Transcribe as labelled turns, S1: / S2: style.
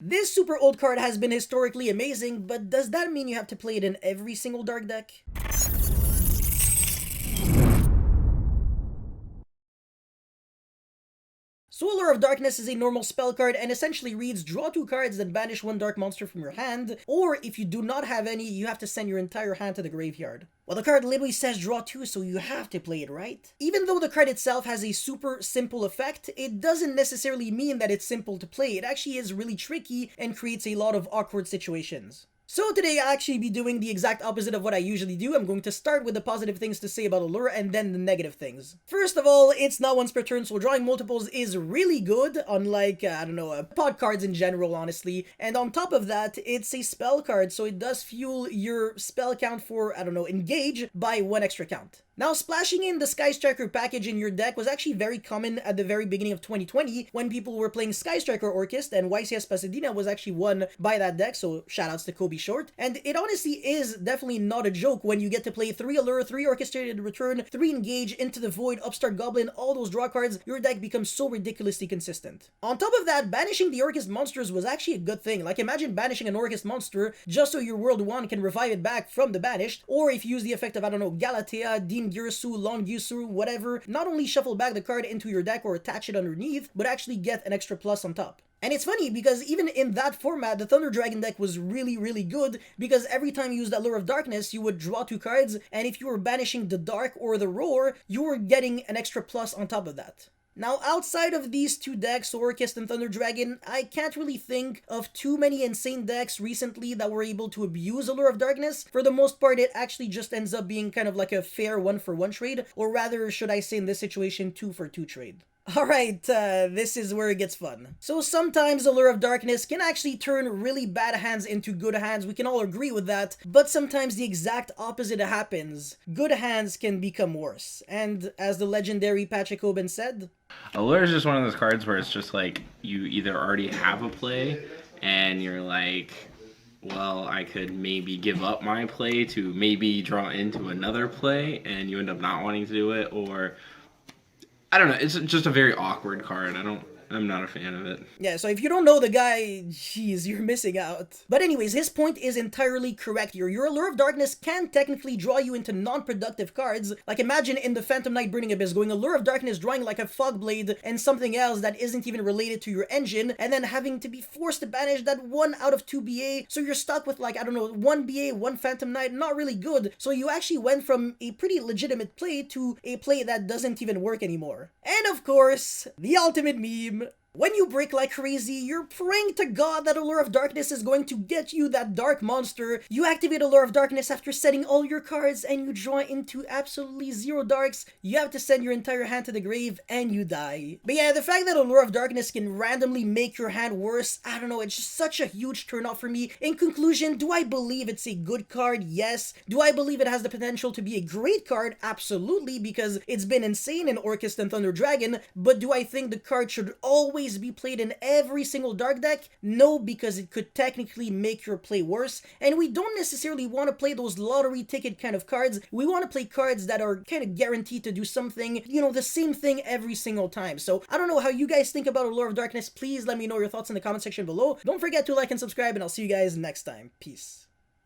S1: This super old card has been historically amazing, but does that mean you have to play it in every single dark deck? So Allure of Darkness is a normal spell card and essentially reads draw 2 cards then banish 1 dark monster from your hand, or if you do not have any, you have to send your entire hand to the graveyard. Well, the card literally says draw 2, so you have to play it, right? Even though the card itself has a super simple effect, it doesn't necessarily mean that it's simple to play. It actually is really tricky and creates a lot of awkward situations. So today I'll actually be doing the exact opposite of what I usually do. I'm going to start with the positive things to say about Allure and then the negative things. First of all, it's not once per turn, so drawing multiples is really good, unlike, pod cards in general, honestly. And on top of that, it's a spell card, so it does fuel your spell count for, engage by 1 extra count. Now, splashing in the Sky Striker package in your deck was actually very common at the very beginning of 2020 when people were playing Sky Striker Orchest, and YCS Pasadena was actually won by that deck, so shoutouts to Kobe Short. And it honestly is definitely not a joke when you get to play 3 Allure, 3 Orchestrated Return, 3 Engage, Into the Void, Upstart Goblin, all those draw cards, your deck becomes so ridiculously consistent. On top of that, banishing the Orchest monsters was actually a good thing. Like, imagine banishing an Orchest monster just so your World 1 can revive it back from the banished, or if you use the effect of, Galatea, Dean Gyrusu, Long Gyusuru, whatever, not only shuffle back the card into your deck or attach it underneath, but actually get an extra plus on top. And it's funny because even in that format, the Thunder Dragon deck was really good because every time you used Allure of Darkness, you would draw 2 cards, and if you were banishing the Dark or the Roar, you were getting an extra plus on top of that. Now, outside of these 2 decks, Orchest and Thunder Dragon, I can't really think of too many insane decks recently that were able to abuse Allure of Darkness. For the most part, it actually just ends up being kind of like a fair 1-for-1 trade, or rather, should I say in this situation, 2-for-2 trade. Alright, this is where it gets fun. So sometimes Allure of Darkness can actually turn really bad hands into good hands, we can all agree with that, but sometimes the exact opposite happens. Good hands can become worse, and as the legendary Patrick Hoban said,
S2: Allure is just one of those cards where it's just like, you either already have a play, and you're like, well, I could maybe give up my play to maybe draw into another play, and you end up not wanting to do it, or I don't know, it's just a very awkward card. I'm not a fan of it.
S1: Yeah, so if you don't know the guy, jeez, you're missing out. But anyways, his point is entirely correct here. Your Allure of Darkness can technically draw you into non-productive cards. Like, imagine in the Phantom Knight Burning Abyss going Allure of Darkness, drawing like a Fog Blade and something else that isn't even related to your engine, and then having to be forced to banish that 1 out of 2 BA, so you're stuck with like, 1 BA, 1 Phantom Knight, not really good. So you actually went from a pretty legitimate play to a play that doesn't even work anymore. And of course, the ultimate meme. When you break like crazy, you're praying to God that Allure of Darkness is going to get you that dark monster. You activate Allure of Darkness after setting all your cards and you draw into absolutely 0 darks. You have to send your entire hand to the grave and you die. But yeah, the fact that Allure of Darkness can randomly make your hand worse, I don't know, it's just such a huge turnoff for me. In conclusion, do I believe it's a good card? Yes. Do I believe it has the potential to be a great card? Absolutely, because it's been insane in Orchest and Thunder Dragon. But do I think the card should always be played in every single dark deck? No, because it could technically make your play worse, and we don't necessarily want to play those lottery ticket kind of cards. We want to play cards that are kind of guaranteed to do something, the same thing every single time. So I don't know how you guys think about Allure of Darkness. Please let me know your thoughts in the comment section below. Don't forget to like and subscribe, and I'll see you guys next time. Peace.